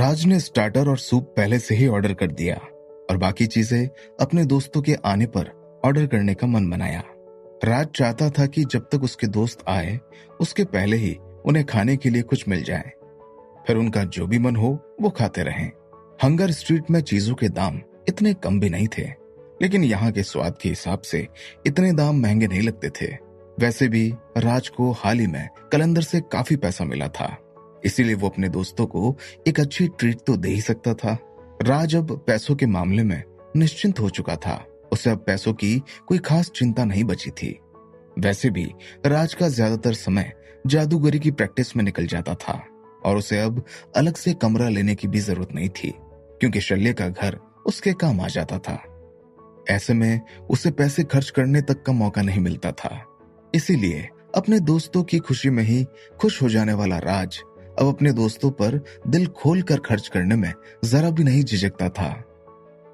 राज ने स्टार्टर और सूप पहले से ही ऑर्डर कर दिया और बाकी चीजें अपने दोस्तों के आने पर ऑर्डर करने का मन बनाया। राज चाहता था कि जब तक उसके दोस्त आए उसके पहले ही उन्हें खाने के लिए कुछ मिल जाए, फिर उनका जो भी मन हो वो खाते रहें। हंगर स्ट्रीट में चीजों के दाम इतने कम भी नहीं थे, लेकिन यहाँ के स्वाद के हिसाब से इतने दाम महंगे नहीं लगते थे। वैसे भी राज को हाल ही में कलंदर से काफी पैसा मिला था, इसीलिए वो अपने दोस्तों को एक अच्छी ट्रीट तो दे ही सकता था। राज अब पैसों के मामले में निश्चिंत हो चुका था। उसे अब पैसों की कोई खास चिंता नहीं बची थी। वैसे भी राज का ज्यादातर समय जादूगरी की प्रैक्टिस में निकल जाता था और उसे अब अलग से कमरा लेने की भी जरूरत नहीं थी, क्योंकि शल्य का घर उसके काम आ जाता था। ऐसे में उसे पैसे खर्च करने तक का मौका नहीं मिलता था। इसीलिए अपने दोस्तों की खुशी में ही खुश हो जाने वाला राज अब अपने दोस्तों पर दिल खोल कर खर्च करने में जरा भी नहीं झिझकता था।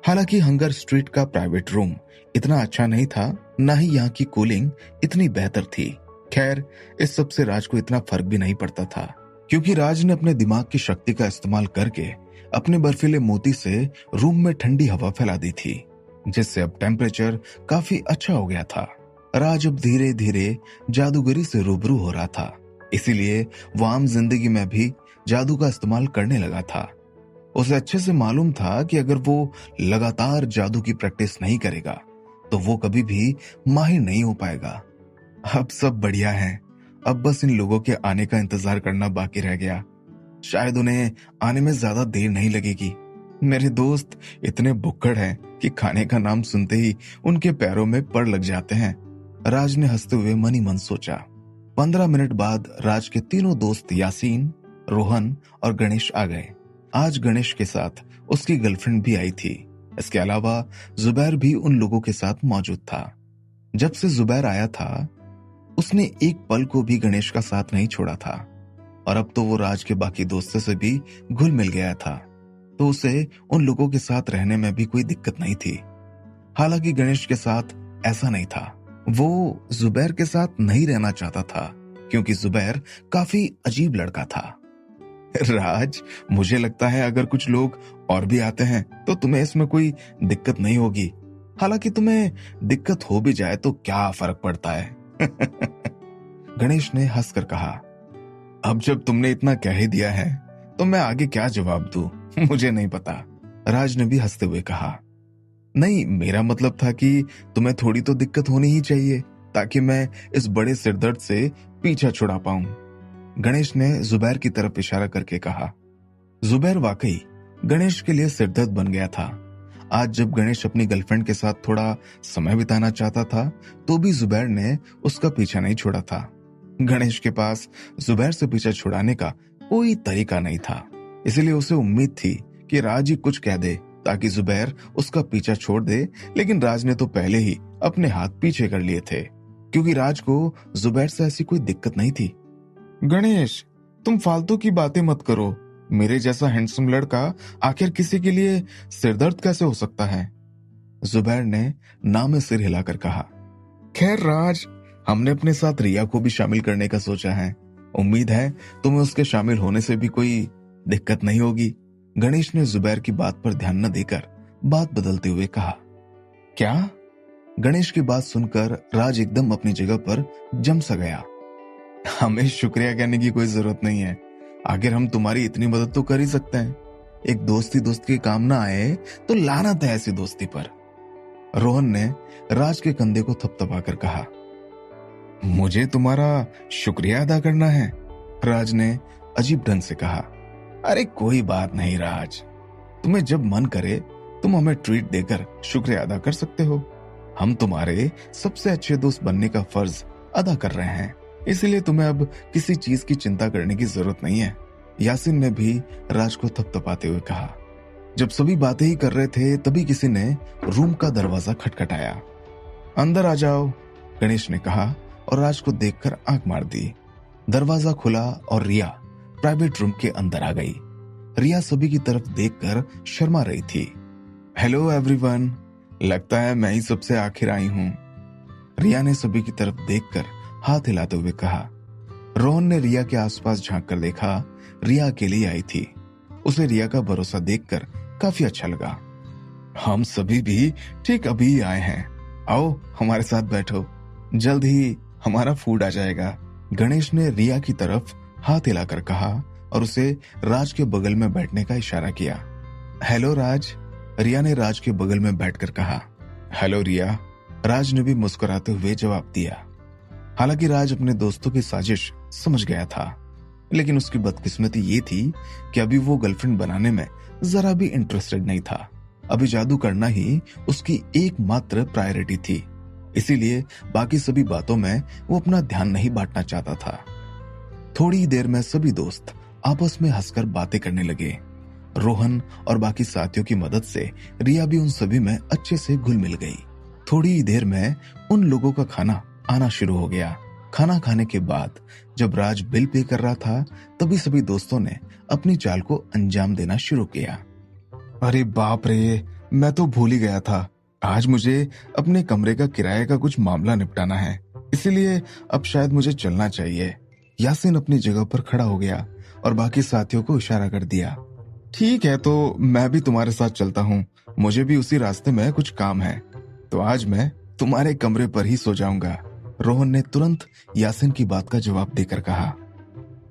हालांकि हंगर स्ट्रीट का प्राइवेट रूम इतना अच्छा नहीं था, ना ही यहाँ की कूलिंग इतनी बेहतर थी। खैर, इस सब से राज को इतना फर्क भी नहीं पड़ता था, क्योंकि राज ने अपने दिमाग की शक्ति का इस्तेमाल करके अपने बर्फीले मोती से रूम में ठंडी हवा फैला दी थी, जिससे अब टेम्परेचर काफी अच्छा हो गया था। राज अब धीरे धीरे जादूगरी से रूबरू हो रहा था, इसीलिए वो आम जिंदगी में भी जादू का इस्तेमाल करने लगा था। उसे अच्छे से मालूम था कि अगर वो लगातार जादू की प्रैक्टिस नहीं करेगा तो वो कभी भी माहिर नहीं हो पाएगा। अब सब बढ़िया है, अब बस इन लोगों के आने का इंतजार करना बाकी रह गया। शायद उन्हें आने में ज्यादा देर नहीं लगेगी। मेरे दोस्त इतने भुक्कड़ हैं कि खाने का नाम सुनते ही उनके पैरों में पड़ लग जाते हैं। राज ने हंसते हुए मन ही मन सोचा। 15 मिनट बाद राज के तीनों दोस्त यासीन, रोहन और गणेश आ गए। आज गणेश के साथ उसकी गर्लफ्रेंड भी आई थी। इसके अलावा जुबैर भी उन लोगों के साथ मौजूद था। जब से जुबैर आया था उसने एक पल को भी गणेश का साथ नहीं छोड़ा था, और अब तो वो राज के बाकी दोस्तों से भी घुल मिल गया था, तो उसे उन लोगों के साथ रहने में भी कोई दिक्कत नहीं थी। हालांकि गणेश के साथ ऐसा नहीं था। वो जुबैर के साथ नहीं रहना चाहता था, क्योंकि जुबैर काफी अजीब लड़का था। राज, मुझे लगता है अगर कुछ लोग और भी आते हैं तो तुम्हें इसमें कोई दिक्कत नहीं होगी। हालांकि तुम्हें दिक्कत हो भी जाए तो क्या फर्क पड़ता है। गणेश ने हंसकर कहा। अब जब तुमने इतना कह ही दिया है तो मैं आगे क्या जवाब दूं, मुझे नहीं पता। राज ने भी हंसते हुए कहा। नहीं, मेरा मतलब था कि तुम्हें थोड़ी तो दिक्कत होनी ही चाहिए, ताकि मैं इस बड़े सिरदर्द से पीछा छुड़ा पाऊं। गणेश ने जुबैर की तरफ इशारा करके कहा। जुबैर वाकई गणेश के लिए सिरदर्द बन गया था। आज जब गणेश अपनी गर्लफ्रेंड के साथ थोड़ा समय बिताना चाहता था तो भी जुबैर ने उसका पीछा नहीं छोड़ा था। गणेश के पास जुबैर से पीछा छुड़ाने का कोई तरीका नहीं था, इसलिए उसे उम्मीद थी कि राज ही कुछ कह दे ताकि जुबैर उसका पीछा छोड़ दे। लेकिन राज ने तो पहले ही अपने हाथ पीछे कर लिए थे, क्योंकि राज को जुबैर से ऐसी कोई दिक्कत नहीं थी। गणेश, तुम फालतू की बातें मत करो। मेरे जैसा हैंडसम लड़का आखिर किसी के लिए सिरदर्द कैसे हो सकता है? जुबैर ने ना में सिर हिलाकर कहा। खैर राज, हमने अपने साथ रिया को भी शामिल करने का सोचा है। उम्मीद है तुम्हें उसके शामिल होने से भी कोई दिक्कत नहीं होगी। गणेश ने जुबैर की बात पर ध्यान न देकर बात बदलते हुए कहा। क्या? गणेश की बात सुनकर राज एकदम अपनी जगह पर जम सा गया। हमें शुक्रिया कहने की कोई जरूरत नहीं है, आखिर हम तुम्हारी इतनी मदद तो कर ही सकते हैं। एक दोस्त ही दोस्त के काम ना आए तो लानत है ऐसी दोस्ती पर। रोहन ने राज के कंधे को थपथपाकर कहा। मुझे तुम्हारा शुक्रिया अदा करना है? राज ने अजीब ढंग से कहा। अरे कोई बात नहीं राज, तुम्हें जब मन करे तुम हमें ट्रीट देकर शुक्रिया अदा कर सकते हो। हम तुम्हारे सबसे अच्छे दोस्त बनने का फर्ज अदा कर रहे हैं, इसलिए तुम्हें अब किसी चीज की चिंता करने की जरूरत नहीं है। यासीन ने भी राज को थपथपाते हुए कहा। जब सभी बातें ही कर रहे थे तभी किसी ने रूम का दरवाजा खटखटाया। अंदर आ जाओ, गणेश ने कहा और राज को देखकर आंख मार दी। दरवाजा खुला और रिया प्राइवेट रूम के अंदर आ गई। रिया सभी की तरफ देखकर शर्मा रही थी। हेलो एवरीवन, लगता है मैं ही सबसे आखिर आई हूं। रिया ने सभी की तरफ देखकर हाथ हिलाते हुए कहा। रोहन ने रिया के आसपास झांक कर देखा। रिया अकेली आई थी। उसे रिया का भरोसा देखकर काफी अच्छा लगा। हम सभी भी ठीक अभी ही आए हैं, आओ हमारे साथ बैठो, जल्द ही हमारा फूड आ जाएगा। गणेश ने रिया की तरफ हाथ हिलाकर कहा और उसे राज के बगल में बैठने का इशारा किया। हेलो राज, रिया ने राज के बगल में बैठकर कहा। हेलो रिया, राज ने भी मुस्कुराते हुए जवाब दिया। हालांकि राज अपने दोस्तों की साजिश समझ गया था, लेकिन उसकी बदकिस्मती ये थी कि अभी वो गर्लफ्रेंड बनाने में जरा भी इंटरेस्टेड नहीं था। अभी जादू करना ही उसकी एकमात्र प्रायोरिटी थी, इसीलिए बाकी सभी बातों में वो अपना ध्यान नहीं बांटना चाहता था। थोड़ी ही देर में सभी दोस्त आपस में हंसकर बातें करने लगे। रोहन और बाकी साथियों की मदद से रिया भी उन सभी में अच्छे से घुल मिल गई। थोड़ी ही देर में उन लोगों का खाना आना शुरू हो गया। खाना खाने के बाद जब राज बिल पे कर रहा था, तभी सभी दोस्तों ने अपनी चाल को अंजाम देना शुरू किया। अरे बाप रे, मैं तो भूल ही गया था, आज मुझे अपने कमरे का किराए का कुछ मामला निपटाना है, इसीलिए अब शायद मुझे चलना चाहिए। यासीन अपनी जगह पर खड़ा हो गया और बाकी साथियों को इशारा कर दिया। ठीक है, तो मैं भी तुम्हारे साथ चलता हूँ, मुझे भी उसी रास्ते में कुछ काम है, तो आज मैं तुम्हारे कमरे पर ही सो जाऊंगा। रोहन ने तुरंत यासीन की बात का जवाब देकर कहा।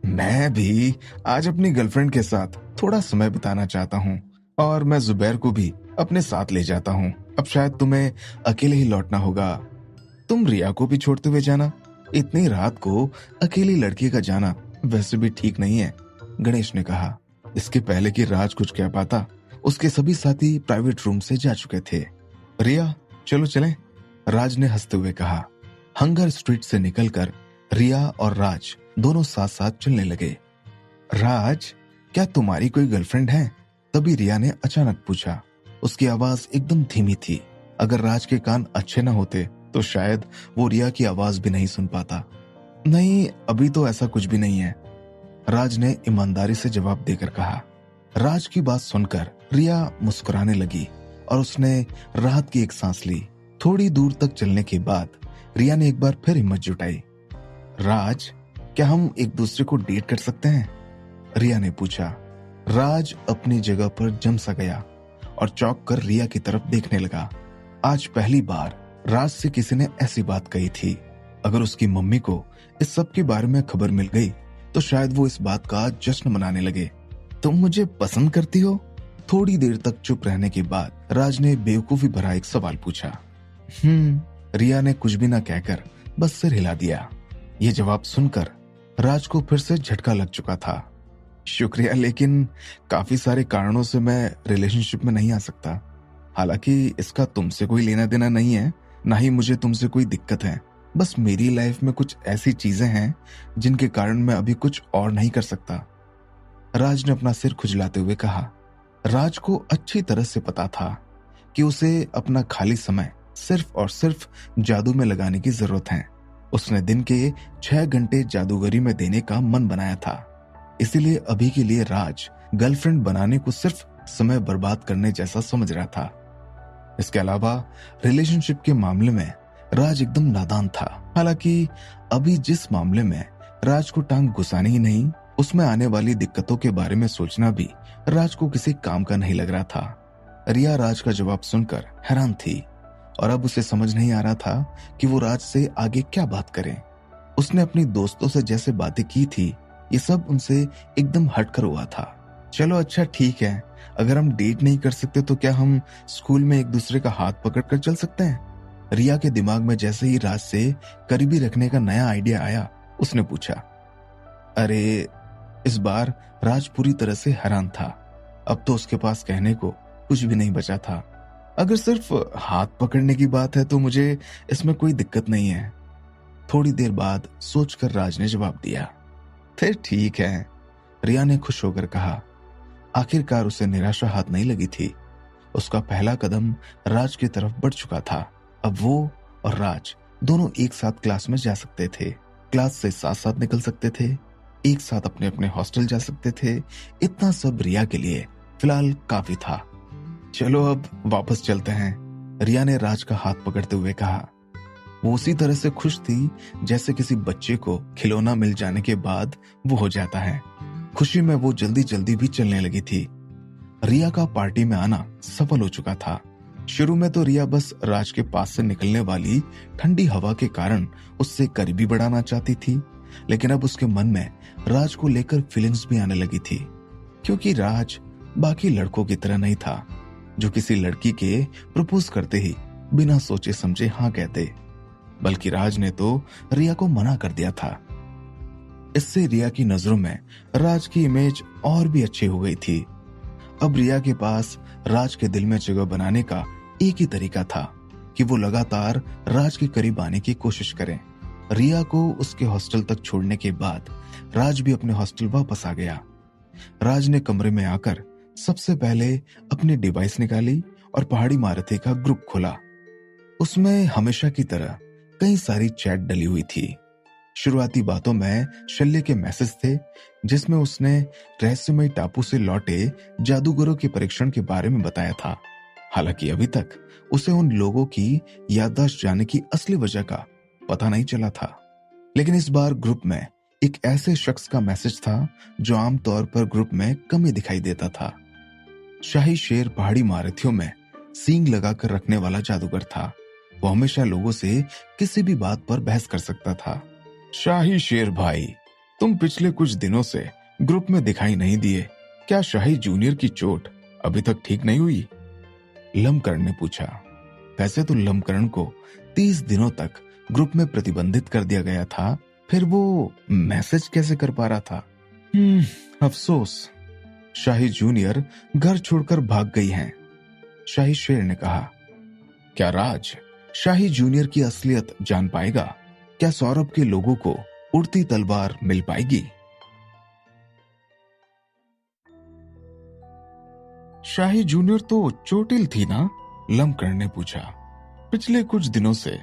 मैं भी आज अपनी गर्लफ्रेंड के साथ थोड़ा समय बिताना चाहता हूँ और मैं जुबैर को भी अपने साथ ले जाता हूँ। अब शायद तुम्हें अकेले ही लौटना होगा, तुम रिया को भी छोड़ते हुए जाना। इतनी रात को अकेली लड़की का जाना वैसे भी ठीक नहीं है, गणेश ने कहा। इसके पहले कि राज कुछ कह पाता, उसके सभी साथी प्राइवेट रूम से जा चुके थे। रिया चलो चलें, राज ने हंसते हुए कहा। हंगर स्ट्रीट से निकलकर रिया और राज दोनों साथ साथ चलने लगे। राज, क्या तुम्हारी कोई गर्लफ्रेंड है? तभी रिया ने अचानक पूछा। उसकी आवाज एकदम धीमी थी। अगर राज के कान अच्छे न होते तो शायद वो रिया की आवाज भी नहीं सुन पाता। नहीं, अभी तो ऐसा कुछ भी नहीं है, राज ने ईमानदारी से जवाब देकर कहा। राज की बात सुनकर रिया मुस्कुराने लगी और उसने राहत की एक सांस ली। थोड़ी दूर तक चलने के बाद रिया ने एक बार फिर हिम्मत जुटाई। राज, क्या हम एक दूसरे को डेट कर सकते हैं? रिया ने पूछा। राज अपनी जगह पर जम सा गया और चौंक कर रिया की तरफ देखने लगा। आज पहली बार राज से किसी ने ऐसी बात कही थी। अगर उसकी मम्मी को इस सब के बारे में खबर मिल गई तो शायद वो इस बात का जश्न मनाने लगे। तुम मुझे पसंद करती हो? थोड़ी देर तक चुप रहने के बाद राज ने बेवकूफी भरा एक सवाल पूछा। रिया ने कुछ भी ना कहकर बस सिर हिला दिया। ये जवाब सुनकर राज को फिर से झटका लग चुका था। शुक्रिया, लेकिन काफी सारे कारणों से मैं रिलेशनशिप में नहीं आ सकता। हालांकि इसका तुमसे कोई लेना देना नहीं है, ना ही मुझे तुमसे कोई दिक्कत है। बस मेरी लाइफ में कुछ ऐसी चीजें हैं जिनके कारण मैं अभी कुछ और नहीं कर सकता, राज ने अपना सिर खुजलाते हुए कहा। राज को अच्छी तरह से पता था कि उसे अपना खाली समय सिर्फ और सिर्फ जादू में लगाने की जरूरत है। उसने दिन के 6 घंटे जादूगरी में देने का मन बनाया था, इसीलिए अभी के लिए राज गर्लफ्रेंड बनाने को सिर्फ समय बर्बाद करने जैसा समझ रहा था। इसके अलावा रिलेशनशिप के मामले में राज एकदम नादान था। हालांकि अभी जिस मामले में राज को टांग घुसानी ही नहीं, उसमें आने वाली दिक्कतों के बारे में सोचना भी राज को किसी काम का नहीं लग रहा था। रिया राज का जवाब सुनकर हैरान थी और अब उसे समझ नहीं आ रहा था कि वो राज से आगे क्या बात करे। उसने अपनी दोस्तों से जैसे बातें की थी, ये सब उनसे एकदम हटकर हुआ था। चलो अच्छा ठीक है, अगर हम डेट नहीं कर सकते तो क्या हम स्कूल में एक दूसरे का हाथ पकड़कर चल सकते हैं? रिया के दिमाग में जैसे ही राज से करीबी रखने का नया आइडिया आया, उसने पूछा। अरे, इस बार राज पूरी तरह से हैरान था। अब तो उसके पास कहने को कुछ भी नहीं बचा था। अगर सिर्फ हाथ पकड़ने की बात है तो मुझे इसमें कोई दिक्कत नहीं है, थोड़ी देर बाद सोचकर राज ने जवाब दिया। फिर ठीक है, रिया ने खुश होकर कहा। आखिरकार उसे निराशा हाथ नहीं लगी थी। उसका पहला कदम राज की तरफ बढ़ चुका था। अब वो और राज दोनों एक साथ क्लास में जा सकते थे, क्लास से साथ साथ निकल सकते थे, एक साथ अपने अपने हॉस्टल जा सकते थे। इतना सब रिया के लिए फिलहाल काफी था। चलो अब वापस चलते हैं, रिया ने राज का हाथ पकड़ते हुए कहा। वो उसी तरह से खुश थी जैसे किसी बच्चे को खिलौना मिल जाने के बाद वो हो जाता है। खुशी में वो जल्दी जल्दी भी चलने लगी थी। रिया का पार्टी में आना सफल हो चुका था। शुरू में तो रिया बस राज के पास से निकलने वाली ठंडी हवा के कारण उससे करीबी बढ़ाना चाहती थी, लेकिन अब उसके मन में राज को लेकर फीलिंग्स भी आने लगी थी, क्योंकि राज बाकी लड़कों की तरह नहीं था जो किसी लड़की के प्रपोज करते ही बिना सोचे समझे हाँ कहते, बल्कि राज ने तो रिया को मना कर दिया था। इससे रिया की नजरों में राज की इमेज और भी अच्छी हो गई थी। अब रिया के पास राज के दिल में जगह बनाने का एक ही तरीका था कि वो लगातार राज के करीब आने की कोशिश करे। रिया को उसके हॉस्टल तक छोड़ने के बाद राज भी अपने हॉस्टल वापस आ गया। राज ने कमरे में आकर सबसे पहले अपनी डिवाइस निकाली और पहाड़ी मारुति का ग्रुप खोला। उसमें हमेशा की तरह कई सारी चैट डली हुई थी। शुरुआती बातों में शल्य के मैसेज थे जिसमें उसने रहस्यमय टापू से लौटे जादूगरों के परीक्षण के बारे में बताया था। हालांकि अभी तक उसे उन लोगों की याददाश्त जाने की असली वजह का पता नहीं चला था, लेकिन इस बार ग्रुप में एक ऐसे शख्स का मैसेज था जो आमतौर पर ग्रुप में कम ही दिखाई देता था। शाही शेर पहाड़ी मारुतियों में सींग लगाकर रखने वाला जादूगर था। वो हमेशा लोगों से किसी भी बात पर बहस कर सकता था। शाही शेर भाई, तुम पिछले कुछ दिनों से ग्रुप में दिखाई नहीं दिए, क्या शाही जूनियर की चोट अभी तक ठीक नहीं हुई? लमकरण ने पूछा। वैसे तो लमकरण को 30 दिनों तक ग्रुप में प्रतिबंधित कर दिया गया था, फिर वो मैसेज कैसे कर पा रहा था? अफसोस, शाही जूनियर घर छोड़कर भाग गई हैं, शाही शेर ने कहा। क्या राज शाही जूनियर की असलियत जान पाएगा? क्या सौरभ के लोगों को उड़ती तलवार मिल पाएगी? शाही जूनियर तो चोटिल थी ना? लमकरण ने पूछा। पिछले कुछ दिनों से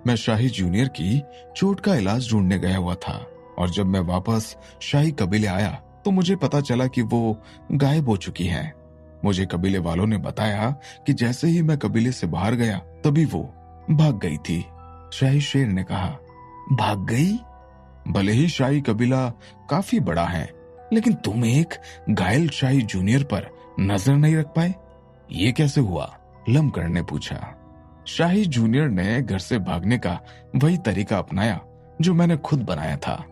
मैं शाही जूनियर की चोट का इलाज ढूंढने गया हुआ था, और जब मैं वापस शाही कबीले आया तो मुझे पता चला कि वो गायब हो चुकी हैं। मुझे कबीले वालों ने बताया कि जैसे ही मैं कबीले से बाहर गया तभी वो भाग गई थी, शाही शेर ने कहा। भाग गई? भले ही शाही कबीला काफी बड़ा है, लेकिन तुम एक घायल शाही जूनियर पर नजर नहीं रख पाए, ये कैसे हुआ? लमकरण ने पूछा। शाही जूनियर ने घर से भागने का वही तरीका अपनाया जो मैंने खुद बनाया था।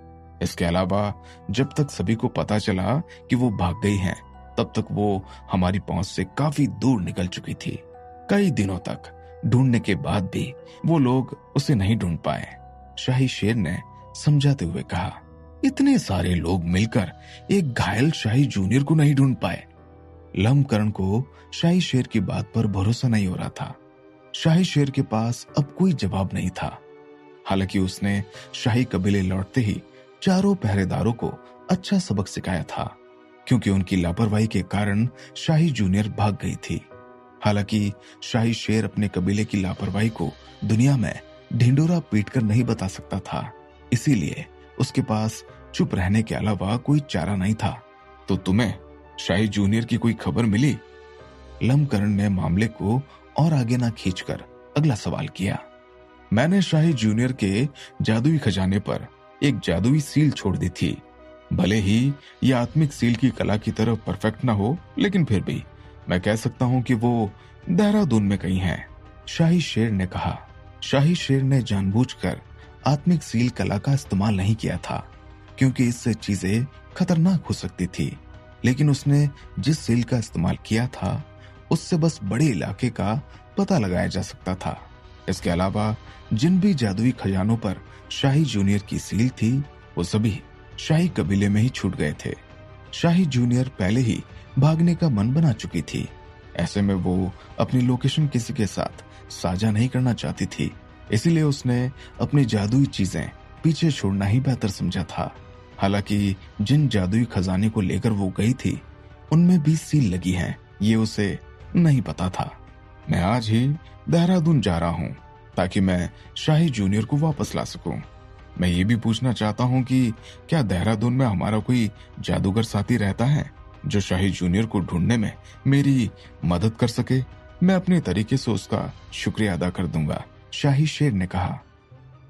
इसके अलावा जब तक सभी को पता चला कि वो भाग गई हैं, तब तक वो हमारी पहुंच से काफी दूर निकल चुकी थी। कई दिनों तक ढूंढने के बाद भी वो लोग उसे नहीं ढूंढ पाए, शाही शेर ने समझाते हुए कहा। इतने सारे लोग मिलकर एक घायल शाही जूनियर को नहीं ढूंढ पाए। लमकरण को शाही शेर की बात पर भरोसा नहीं हो रहा था। शाही शेर के पास अब कोई जवाब नहीं था। हालांकि उसने शाही कबीले लौटते ही चारों पहरेदारों को अच्छा सबक सिखाया था, क्योंकि उनकी लापरवाही के कारण शाही जूनियर भाग गई थी। हालांकि शाही शेर अपने कबीले की लापरवाही को दुनिया में ढिंडोरा पीटकर नहीं बता सकता था, इसीलिए उसके पास चुप रहने के अलावा कोई चारा नहीं था। तो तुम्हें शाही जूनियर की कोई खबर मिली? लमकरण ने मामले को और आगे ना खींचकर अगला सवाल किया। मैंने शाही जूनियर के जादुई खजाने पर एक जादुई सील छोड़ दी थी। भले ही यह आत्मिक सील की कला की तरह परफेक्ट ना हो, लेकिन फिर भी मैं कह सकता हूं कि वो देहरादून में कहीं है, शाही शेर ने कहा। शाही शेर ने जानबूझकर आत्मिक सील कला का इस्तेमाल नहीं किया था, क्योंकि इससे चीजें खतरनाक हो सकती थी, लेकिन उसने जिस सील का इस्तेमाल किया था उससे बस बड़े इलाके का पता लगाया जा सकता था। इसके अलावा जिन भी जादुई खजानों पर शाही जूनियर की सील थी, वो सभी शाही कबीले में ही छूट गए थे। शाही जूनियर पहले ही भागने का मन बना चुकी थी। ऐसे में वो अपनी लोकेशन किसी के साथ साझा नहीं करना चाहती थी, इसीलिए उसने अपनी जादुई चीजें पीछे छोड़ना ही बेहतर समझा था। हालांकि जिन जादुई खजाने को लेकर वो गई थी उनमें भी सील लगी है, ये उसे नहीं पता था। मैं आज ही देहरादून जा रहा हूँ ताकि मैं शाही जूनियर को वापस ला सकूं। मैं ये भी पूछना चाहता हूँ कि क्या देहरादून में हमारा कोई जादूगर साथी रहता है जो शाही जूनियर को ढूंढने में मेरी मदद कर सके? मैं अपने तरीके से उसका शुक्रिया अदा कर दूंगा, शाही शेर ने कहा।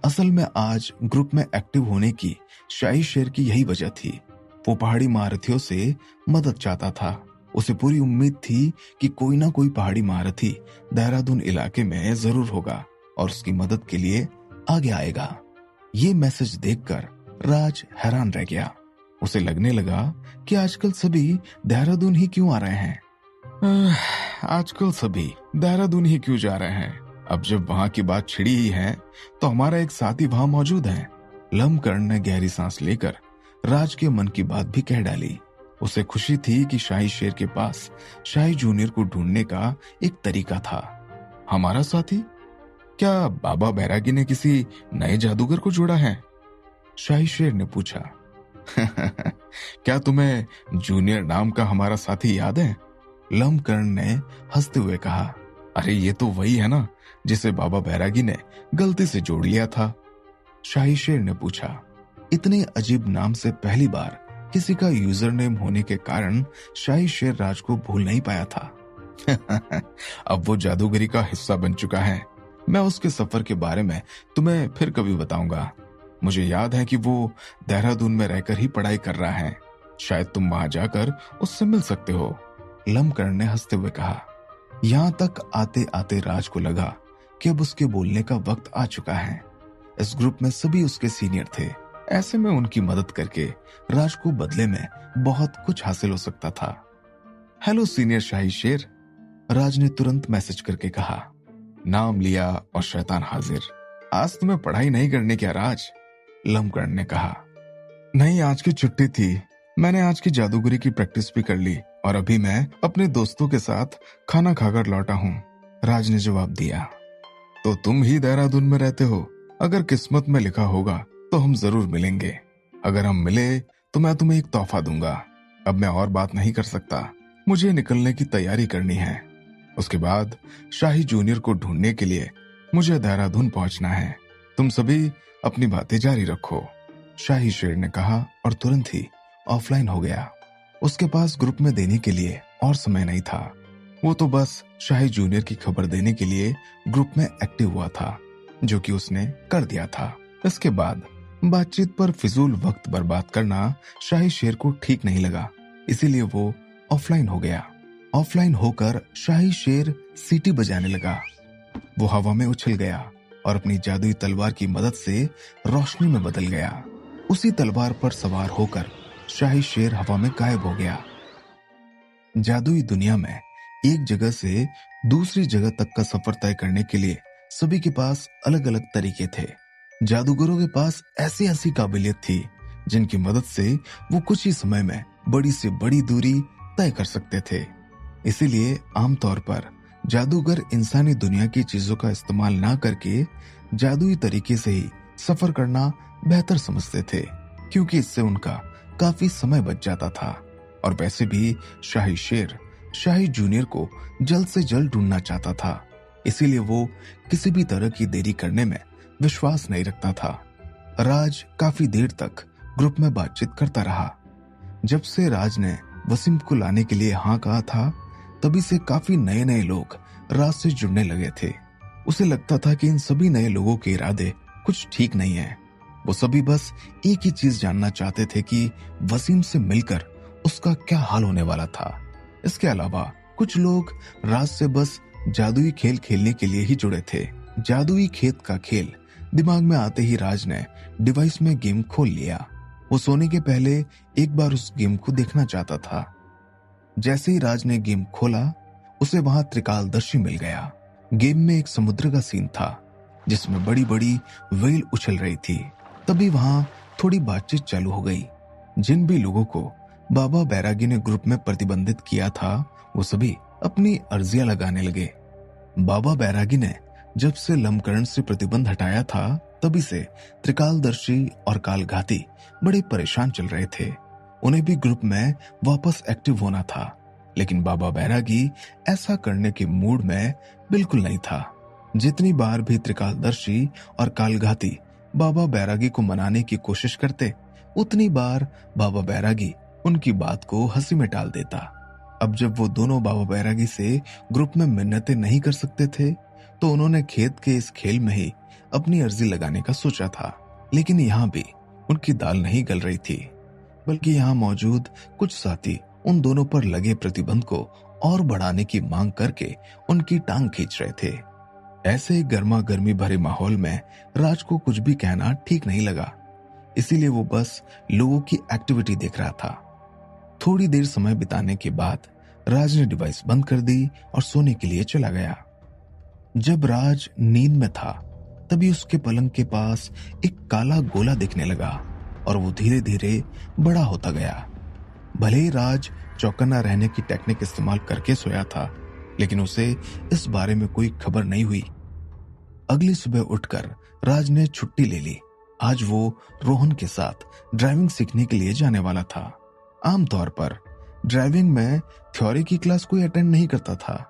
असल में आज ग्रुप में एक्टिव होने की शाही शेर की यही वजह थी। वो पहाड़ी महारथियों से मदद चाहता था। उसे पूरी उम्मीद थी कि कोई ना कोई पहाड़ी महारथी देहरादून इलाके में जरूर होगा और उसकी मदद के लिए आगे आएगा। ये मैसेज देखकर राज हैरान रह गया। उसे लगने लगा कि आजकल सभी देहरादून ही क्यों आ रहे हैं। आजकल सभी देहरादून ही क्यों जा रहे हैं? अब जब वहां की बात छिड़ी ही है तो हमारा एक साथी वहां मौजूद है। लम्बकर्ण ने गहरी सांस लेकर राज के मन की बात भी कह डाली। उसे खुशी थी कि शाही शेर के पास शाही जूनियर को ढूंढने का एक तरीका था। हमारा साथी? क्या बाबा बैरागी ने किसी नए जादूगर को जोड़ा है? शाही शेर ने पूछा। क्या तुम्हें जूनियर नाम का हमारा साथी याद है? लम्बकर्ण ने हंसते हुए कहा। अरे ये तो वही है ना जिसे बाबा बैरागी ने गलती से जोड़ लिया था। शाही शेर ने पूछा। इतने अजीब नाम से पहली बार किसी का यूजर नेम होने के कारण शाही शेर राज को भूल नहीं पाया था। अब वो जादूगरी का हिस्सा बन चुका है। मैं उसके सफर के बारे में तुम्हें फिर कभी बताऊंगा। मुझे याद है कि वो देहरादून में रहकर ही पढ़ाई कर रहा है। शायद तुम वहां जाकर उससे मिल सकते हो। लम्बकर्ण ने हंसते हुए कहा। यहां तक आते आते राज को लगा कि अब उसके बोलने का वक्त आ चुका है। इस ग्रुप में सभी उसके सीनियर थे। ऐसे में उनकी मदद करके राज को बदले में बहुत कुछ हासिल हो सकता था। हेलो सीनियर शाही शेर, राज ने तुरंत मैसेज करके कहा। नाम लिया और शैतान हाजिर। आज तुम्हें पढ़ाई नहीं करने क्या राज? लम्बकर्ण ने कहा। नहीं, आज की छुट्टी थी। मैंने आज की जादूगरी की प्रैक्टिस भी कर ली और अभी मैं अपने दोस्तों के साथ खाना खाकर लौटा हूँ, राज ने जवाब दिया। तो तुम ही देहरादून में रहते हो? अगर किस्मत में लिखा होगा तो हम जरूर मिलेंगे। अगर हम मिले तो मैं तुम्हें एक तोहफा दूंगा। अब मैं और बात नहीं कर सकता, मुझे निकलने की तैयारी करनी है। उसके बाद शाही जूनियर को ढूंढने के लिए मुझे देहरादून पहुंचना है। तुम सभी अपनी बातें जारी रखो, शाही शेर ने कहा और तुरंत ही ऑफलाइन हो गया। उसके पास ग्रुप में देने के लिए और समय नहीं था। वो तो बस शाही जूनियर की खबर देने के लिए ग्रुप में एक्टिव हुआ था, जो कि उसने कर दिया था। इसके बाद बातचीत पर फिजूल वक्त बर्बाद करना शाही शेर को ठीक नहीं लगा, इसीलिए वो ऑफलाइन हो गया। ऑफलाइन होकर शाही शेर सीटी बजाने लगा। वो हवा में उछल गया और अपनी जादुई तलवार की मदद से रोशनी में बदल गया। उसी तलवार पर सवार होकर शाही शेर हवा में गायब हो गया। जादुई दुनिया में एक जगह से दूसरी जगह तक का सफर तय करने के लिए सभी के पास अलग अलग तरीके थे। जादूगरों के पास ऐसी ऐसी काबिलियत थी जिनकी मदद से वो कुछ ही समय में बड़ी से बड़ी दूरी तय कर सकते थे। इसीलिए आमतौर पर जादूगर इंसानी दुनिया की चीजों का इस्तेमाल ना करके जादुई तरीके से ही सफर करना बेहतर समझते थे, क्योंकि इससे उनका काफी समय बच जाता था। और वैसे भी शाही शेर शाही जूनियर को जल्द से जल्द ढूंढना चाहता था, इसीलिए वो किसी भी तरह की देरी करने में विश्वास नहीं रखता था। राज काफी देर तक ग्रुप में बातचीत करता रहा। जब से राज ने वसीम को लाने के लिए हाँ कहा था, तभी से काफी नए नए लोग राज से जुड़ने लगे थे। उसे लगता था कि इन सभी नए लोगों के इरादे कुछ ठीक नहीं है। वो सभी बस एक ही चीज जानना चाहते थे कि वसीम से मिलकर उसका क्या हाल होने वाला था। इसके अलावा कुछ लोग राज से बस जादुई खेल खेलने के लिए ही जुड़े थे। जादुई खेत का खेल दिमाग में आते ही राज ने डिवाइस में गेम खोल लिया। वो सोने के पहले एक बार उस गेम को देखना चाहता था। जैसे ही राज ने गेम खोला, उसे वहां त्रिकालदर्शी मिल गया। गेम में एक समुद्र का सीन था जिसमें बड़ी बड़ी व्हेल उछल रही थी। तभी वहां थोड़ी बातचीत चालू हो गई। जिन भी लोगों को बाबा बैरागी ने ग्रुप में प्रतिबंधित किया था, वो सभी अपनी अर्जियां लगाने लगे। बाबा बैरागी ने जब से लम्बकर्ण से प्रतिबंध हटाया था, तभी से त्रिकालदर्शी और कालघाती बड़े परेशान चल रहे थे। उन्हें भी ग्रुप में वापस एक्टिव होना था, लेकिन बाबा बैरागी ऐसा करने के मूड में बिल्कुल नहीं था। जितनी बार भी त्रिकालदर्शी और कालघाती बाबा बैरागी को मनाने की कोशिश करते, उतनी बार बाबा बैरागी उनकी बात को हंसी में टाल देता। अब जब वो दोनों बाबा बैरागी से ग्रुप में मिन्नतें नहीं कर सकते थे, तो उन्होंने खेत के इस खेल में ही अपनी अर्जी लगाने का सोचा था। लेकिन यहाँ भी उनकी दाल नहीं गल रही थी। बल्कि यहाँ मौजूद कुछ साथी उन दोनों पर लगे प्रतिबंध को और बढ़ाने की मांग करके उनकी टांग खींच रहे थे। ऐसे गर्मा गर्मी भरे माहौल में राज को कुछ भी कहना ठीक नहीं लगा, इसीलिए वो बस लोगों की एक्टिविटी देख रहा था। थोड़ी देर समय बिताने के बाद राज ने डिवाइस बंद कर दी और सोने के लिए चला गया। जब राज नींद में था तभी उसके पलंग के पास एक काला गोला दिखने लगा और वो धीरे धीरे बड़ा होता गया। भले ही राज चौकन्ना रहने की टेक्निक इस्तेमाल करके सोया था, लेकिन उसे इस बारे में कोई खबर नहीं हुई। अगली सुबह उठकर राज ने छुट्टी ले ली। आज वो रोहन के साथ ड्राइविंग सीखने के लिए जाने वाला था। आमतौर पर ड्राइविंग में थ्योरी की क्लास कोई अटेंड नहीं करता था,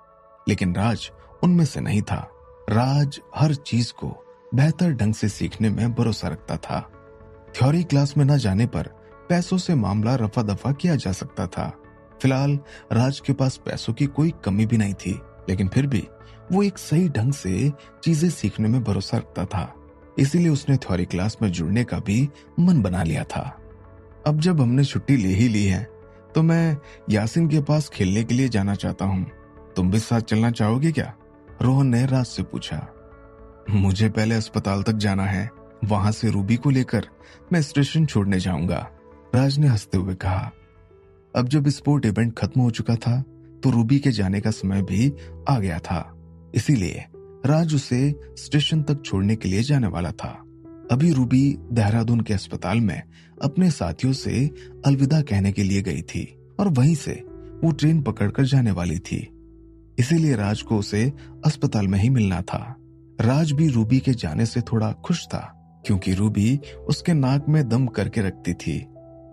लेकिन राज उनमें से नहीं था। राज हर चीज को बेहतर ढंग से सीखने में भरोसा रखता था। थ्योरी क्लास में न जाने पर पैसों से मामला रफा दफा किया जा सकता था। फिलहाल राज के पास पैसों की कोई कमी भी नहीं थी, लेकिन फिर भी वो एक सही ढंग से चीजें सीखने में भरोसा रखता था। इसीलिए उसने थ्योरी क्लास में जुड़ने का भी मन बना लिया था। अब जब हमने छुट्टी ले ही ली है तो मैं यासिन के पास खेलने के लिए जाना चाहता हूँ। तुम भी साथ चलना चाहोगे क्या? रोहन ने राज से पूछा। मुझे पहले अस्पताल तक जाना है, वहां से रूबी को लेकर मैं स्टेशन छोड़ने जाऊंगा, राज ने हंसते हुए कहा। अब जब स्पोर्ट इवेंट खत्म हो चुका था तो रूबी के जाने का समय भी आ गया था, इसीलिए राज उसे स्टेशन तक छोड़ने के लिए जाने वाला था। अभी रूबी देहरादून के अस्पताल में अपने साथियों से अलविदा कहने के लिए गई थी और वहीं से वो ट्रेन पकड़कर जाने वाली थी, इसीलिए राज को उसे अस्पताल में ही मिलना था। राज भी रूबी के जाने से थोड़ा खुश था, क्योंकि रूबी उसके नाक में दम करके रखती थी।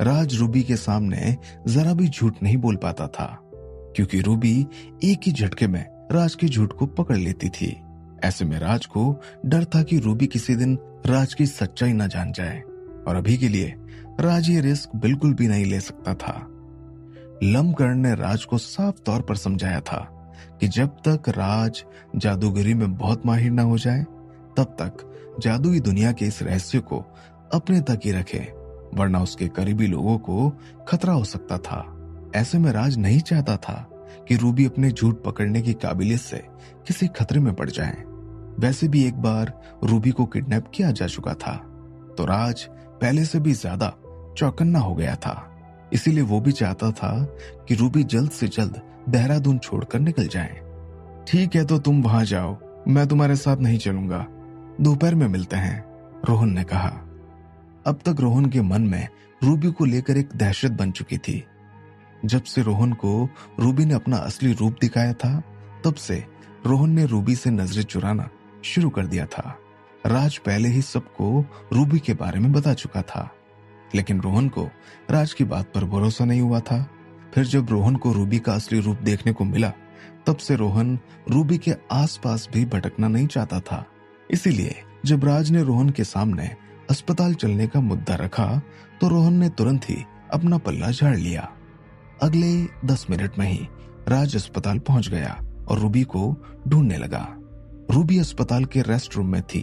राज रूबी के सामने जरा भी झूठ नहीं बोल पाता था, क्योंकि रूबी एक ही झटके में राज के झूठ को पकड़ लेती थी। ऐसे में राज को डर था कि रूबी किसी दिन राज की सच्चाई न जान जाए, और अभी के लिए राज ये रिस्क बिल्कुल भी नहीं ले सकता था। लम्बकर्ण ने राज को साफ तौर पर समझाया था कि जब तक राज जादूगरी में बहुत माहिर न हो जाए, तब तक जादुई दुनिया के इस रहस्य को अपने तक ही रखे, वरना उसके करीबी लोगों को खतरा हो सकता था। ऐसे में राज नहीं चाहता था कि रूबी अपने झूठ पकड़ने की काबिलियत से किसी खतरे में पड़ जाए। वैसे भी एक बार रूबी को किडनैप किया जा चुका था, तो राज पहले से भी ज्यादा चौकन्ना हो गया था। इसीलिए वो भी चाहता था कि रूबी जल्द से जल्द देहरादून छोड़कर निकल जाए। ठीक है, तो तुम वहां जाओ, मैं तुम्हारे साथ नहीं चलूंगा, दोपहर में मिलते हैं, रोहन ने कहा। अब तक रोहन के मन में रूबी को लेकर एक दहशत बन चुकी थी। जब से रोहन को रूबी ने अपना असली रूप दिखाया था, तब से रोहन ने रूबी से नजरें चुराना शुरू कर दिया था। राज पहले ही सबको रूबी के बारे में बता चुका था, लेकिन रोहन को राज की बात पर भरोसा नहीं हुआ था। फिर जब रोहन को रूबी का असली रूप देखने को मिला, तब से रोहन रूबी के आसपास भी भटकना नहीं चाहता था। इसीलिए जब राज ने रोहन के सामने अस्पताल चलने का मुद्दा रखा, तो रोहन ने तुरंत ही अपना पल्ला झाड़ लिया। अगले 10 मिनट में ही राज अस्पताल पहुंच गया और रूबी को ढूंढने लगा। रूबी अस्पताल के रेस्ट रूम में थी,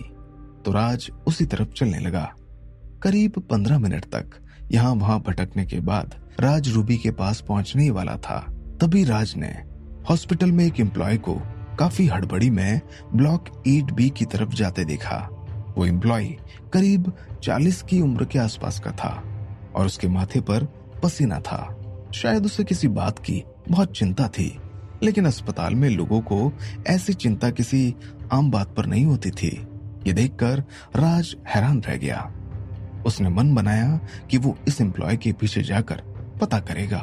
तो राज उसी तरफ चलने लगा। करीब 15 मिनट तक यहाँ वहां भटकने के बाद राज रूबी के पास पहुंचने ही वाला था। तभी राज ने हॉस्पिटल में एक एम्प्लॉय को काफी हड़बड़ी में ब्लॉक 8B की तरफ जाते देखा। वो एम्प्लॉय करीब 40 की उम्र के आसपास का था और उसके माथे पर पसीना था। शायद उसे किसी बात की बहुत चिंता थी, लेकिन अस्पताल में लोगों को ऐसी चिंता किसी आम बात पर नहीं होती थी। ये देखकर राज हैरान रह गया। उसने मन बनाया कि वो इस एम्प्लॉय के पीछे जाकर पता करेगा,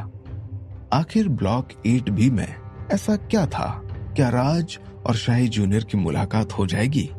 आखिर ब्लॉक 8B में ऐसा क्या था। क्या राज और शाही जूनियर की मुलाकात हो जाएगी?